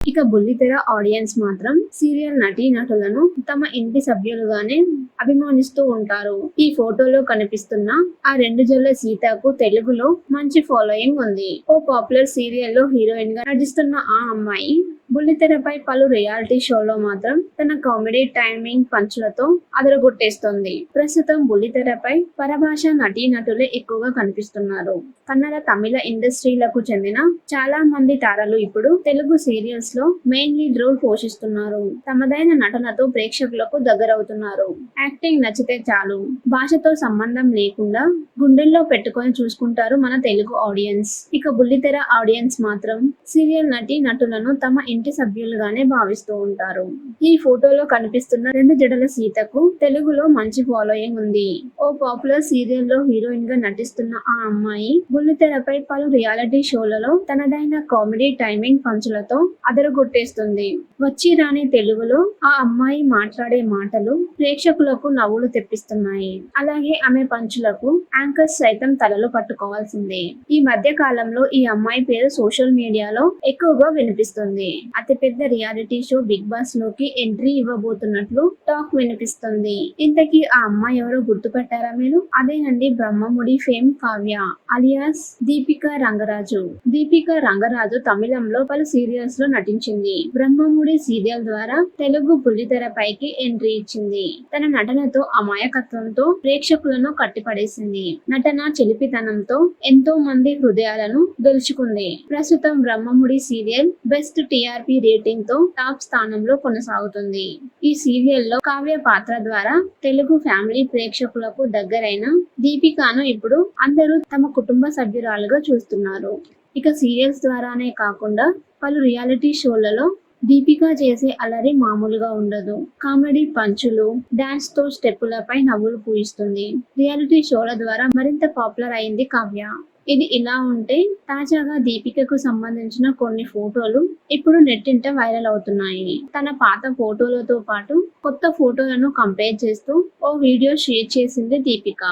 ఇక బుల్లితెర ఆడియన్స్ మాత్రం సీరియల్ నటీనటులను తమ ఇంటి సభ్యులుగానే అభిమానిస్తూ ఉంటారు. ఈ ఫోటోలో కనిపిస్తున్న ఆ రెండు జొల్ల సీతకు తెలుగులో మంచి ఫాలోయింగ్ ఉంది. ఓ పాపులర్ సీరియల్లో హీరోయిన్ గా నటిస్తున్న ఆ అమ్మాయి బుల్లితెరపై పలు రియాలిటీ షోలో మాత్రం తన కామెడీ టైమింగ్ పంచులతో అదరగొట్టేస్తోంది. ప్రస్తుతం బుల్లితెరపై పరభాష నటీనటులే ఎక్కువగా కనిపిస్తున్నారు. కన్నడ, తమిళ ఇండస్ట్రీలకు చెందిన చాలా మంది తారలు ఇప్పుడు తెలుగు సీరియల్స్ లో మెయిన్ లీడ్ రోల్ పోషిస్తున్నారు. తమదైన నటనతో ప్రేక్షకులకు దగ్గరవుతున్నారు. యాక్టింగ్ నచ్చితే చాలు, భాషతో సంబంధం లేకుండా గుండెల్లో పెట్టుకొని చూసుకుంటారు మన తెలుగు ఆడియన్స్. ఇక బుల్లితెర ఆడియన్స్ మాత్రం సీరియల్ నటులను తమ ఇంటి సభ్యులుగానే భావిస్తూ ఉంటారు. ఈ ఫోటోలో కనిపిస్తున్న రెండు జడల సీతకు తెలుగులో మంచి ఫాలోయింగ్ ఉంది. ఓ పాపులర్ సీరియల్లో హీరోయిన్ గా నటిస్తున్న ఆ అమ్మాయి బుల్లితెరపై పలు రియాలిటీ షోలలో తనదైన కామెడీ టైమింగ్ పంచులతో అదరగొట్టేస్తుంది. వచ్చి రాని తెలుగులో ఆ అమ్మాయి మాట్లాడే మాటలు ప్రేక్షకులకు నవ్వులు తెప్పిస్తున్నాయి. అలాగే ఆమె పంచులకు యాంకర్స్ సైతం తలలు పట్టుకోవాల్సిందే. ఈ మధ్య కాలంలో ఈ అమ్మాయి పేరు సోషల్ మీడియాలో ఎక్కువగా వినిపిస్తుంది. అతిపెద్ద రియాలిటీ షో బిగ్ బాస్ లోకి ఎంట్రీ ఇవ్వబోతున్నట్లు టాక్ వినిపిస్తుంది. ఇంతకీ ఆ అమ్మాయి ఎవరో గుర్తుపెట్టారా మీరు? అదేనండి బ్రహ్మముడి ఫేమ్ కావ్య అలియాస్ దీపికా రంగరాజు. దీపికా రంగరాజు తమిళంలో పలు సీరియల్స్ లో నటించింది. బ్రహ్మముడి సీరియల్ ద్వారా తెలుగు బుల్లితెరపైకి ఎంట్రీ ఇచ్చింది. తన నటనతో, అమాయకత్వంతో ప్రేక్షకులను కట్టిపడేసింది. నటన చిలిపితనంతో ఎంతో మంది హృదయాలను గెలుచుకుంది. ప్రస్తుతం Brahmamudi serial best TRP rating తో టాప్ స్థానంలో కొనసాగుతుంది. ఈ సీరియల్లో కావ్య పాత్ర ద్వారా తెలుగు ఫ్యామిలీ ప్రేక్షకులకు దగ్గరైన దీపికాను ఇప్పుడు అందరూ తమ కుటుంబ సభ్యురాలుగా చూస్తున్నారు. ఇక సీరియల్స్ ద్వారానే కాకుండా పలు రియాలిటీ షోలలో దీపిక చేసే అలరి మామూలుగా ఉండదు. కామెడీ పంచులు, డాన్స్ తో స్టెప్పులపై నవ్వులు పూయిస్తుంది. రియాలిటీ షోల ద్వారా మరింత పాపులర్ అయింది కావ్య. ఇది ఇలా ఉంటే తాజాగా దీపికకు సంబంధించిన కొన్ని ఫోటోలు ఇప్పుడు నెట్టింట వైరల్ అవుతున్నాయి. తన పాత ఫోటోలతో పాటు కొత్త ఫోటోలను కంపేర్ చేస్తూ ఓ వీడియో షేర్ చేసింది దీపిక.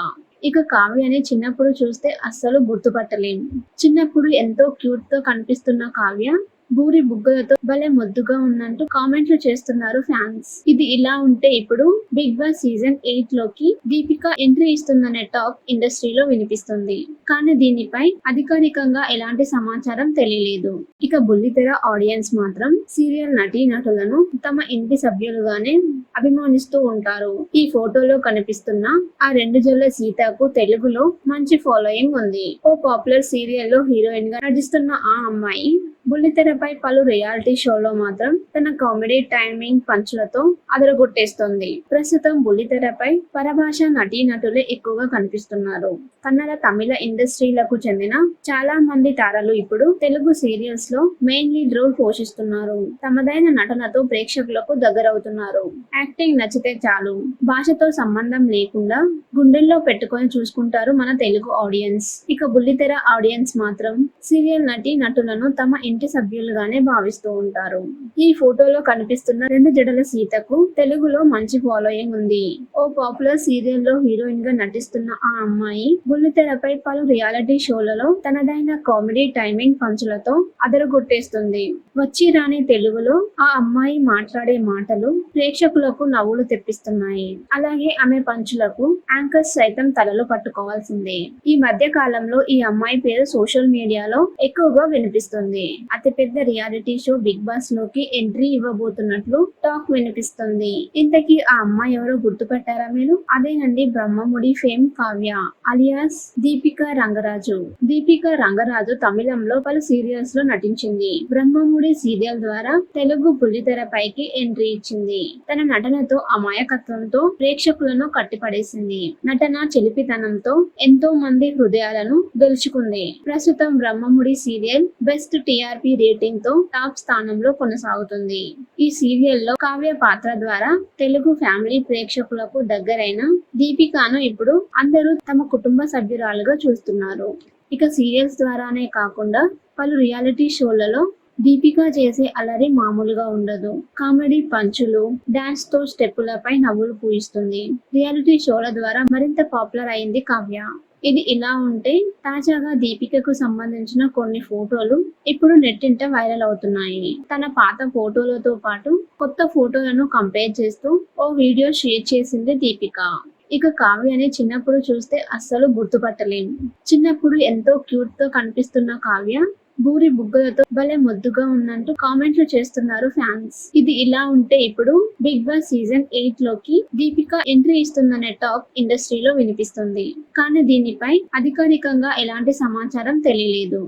ఇక కావ్యని చిన్నప్పుడు చూస్తే అస్సలు గుర్తుపట్టలేం. చిన్నప్పుడు ఎంతో క్యూట్ గా కనిపిస్తున్న కావ్య బూరి బుగ్గలతో భలే ముద్దుగా ఉన్నట్టు కామెంట్లు చేస్తున్నారు ఫ్యాన్స్. ఇది ఇలా ఉంటే ఇప్పుడు బిగ్ బాస్ సీజన్ 8 లోకి దీపిక ఎంట్రీ ఇస్తుందనే టాక్ ఇండస్ట్రీలో వినిపిస్తుంది. కానీ దీనిపై అధికారికంగా ఎలాంటి సమాచారం తెలియలేదు. ఇక బుల్లితెర ఆడియన్స్ మాత్రం సీరియల్ నటీనటులను తమ ఇంటి సభ్యులుగానే అభిమానిస్తూ ఉంటారు. ఈ ఫోటోలో కనిపిస్తున్న ఆ రెండు జొల్ల సీతకు తెలుగులో మంచి ఫాలోయింగ్ ఉంది. ఓ పాపులర్ సీరియల్లో హీరోయిన్ గా నటిస్తున్న ఆ అమ్మాయి బుల్లితెరపై పలు రియాలిటీ షోలో మాత్రం తన కామెడీ టైమింగ్ పంచులతో అదరగొట్టేస్తోంది. ప్రస్తుతం బుల్లితెరపై పరభాష నటీనటులే ఎక్కువగా కనిపిస్తున్నారు. కన్నడ, తమిళ ఇండస్ట్రీలకు చెందిన చాలా మంది తారలు ఇప్పుడు తెలుగు సీరియల్స్ లో మెయిన్ లీడ్ రోల్ పోషిస్తున్నారు. తమదైన నటనతో ప్రేక్షకులకు దగ్గరవుతున్నారు. యాక్టింగ్ నచ్చితే చాలు, భాషతో సంబంధం లేకుండా గుండెల్లో పెట్టుకొని చూసుకుంటారు మన తెలుగు ఆడియన్స్. ఇక బుల్లితెర ఆడియన్స్ మాత్రం సీరియల్ నటులను తమ ఇంటి సభ్యులుగానే భావిస్తూ ఉంటారు. ఈ ఫోటోలో కనిపిస్తున్న రెండు జడల సీతకు తెలుగులో మంచి ఫాలోయింగ్ ఉంది. ఓ పాపులర్ సీరియల్లో హీరోయిన్ గా నటిస్తున్న ఆ అమ్మాయి బుల్లితెరపై పలు రియాలిటీ షోలలో తనదైన కామెడీ టైమింగ్ పంచులతో అదరగొట్టేస్తుంది. వచ్చి రాని తెలుగులో ఆ అమ్మాయి మాట్లాడే మాటలు ప్రేక్షకులకు నవ్వులు తెప్పిస్తున్నాయి. అలాగే ఆమె పంచులకు యాంకర్స్ సైతం తలలు పట్టుకోవాల్సిందే. ఈ మధ్య కాలంలో ఈ అమ్మాయి పేరు సోషల్ మీడియాలో ఎక్కువగా వినిపిస్తుంది. అతిపెద్ద రియాలిటీ షో బిగ్ బాస్ లోకి ఎంట్రీ ఇవ్వబోతున్నట్లు టాక్ వినిపిస్తుంది. ఇంతకీ ఆ అమ్మాయి ఎవరో గుర్తుపెట్టారా మీరు? అదేనండి బ్రహ్మముడి ఫేమ్ కావ్య అలియాస్ దీపికా రంగరాజు. దీపికా రంగరాజు తమిళంలో పలు సీరియల్స్ లో నటించింది. బ్రహ్మముడి సీరియల్ ద్వారా తెలుగు బుల్లితెరపైకి ఎంట్రీ ఇచ్చింది. తన నటనతో, అమాయకత్వంతో ప్రేక్షకులను కట్టిపడేసింది. నటన చిలిపితనంతో ఎంతో మంది హృదయాలను గెలుచుకుంది. ప్రస్తుతం Brahmamudi serial best TRP rating తో టాప్ స్థానంలో కొనసాగుతుంది. ఈ సీరియల్లో కావ్య పాత్ర ద్వారా తెలుగు ఫ్యామిలీ ప్రేక్షకులకు దగ్గరైన దీపికాను ఇప్పుడు అందరూ తమ కుటుంబ సభ్యురాలుగా చూస్తున్నారు. ఇక సీరియల్స్ ద్వారానే కాకుండా పలు రియాలిటీ షోలలో దీపిక చేసే అలరి మామూలుగా ఉండదు. కామెడీ పంచులు, డాన్స్ తో స్టెప్పులపై నవ్వులు పూయిస్తుంది. రియాలిటీ షోల ద్వారా మరింత పాపులర్ అయింది కావ్య. ఇది ఇలా ఉంటే తాజాగా దీపికకు సంబంధించిన కొన్ని ఫోటోలు ఇప్పుడు నెట్టింట వైరల్ అవుతున్నాయి. తన పాత ఫోటోలతో పాటు కొత్త ఫోటోలను కంపేర్ చేస్తూ ఓ వీడియో షేర్ చేసింది దీపిక. ఇక కావ్యని చిన్నప్పుడు చూస్తే అస్సలు గుర్తుపట్టలేం. చిన్నప్పుడు ఎంతో క్యూట్ గా కనిపిస్తున్న కావ్య బూరి బుగ్గలతో భలే ముద్దుగా ఉందంటూ కామెంట్లు చేస్తున్నారు ఫ్యాన్స్. ఇది ఇలా ఉంటే ఇప్పుడు బిగ్ బాస్ సీజన్ 8 లోకి దీపిక ఎంట్రీ ఇస్తుందనే టాక్ ఇండస్ట్రీలో వినిపిస్తుంది. కానీ దీనిపై అధికారికంగా ఎలాంటి సమాచారం తెలియలేదు.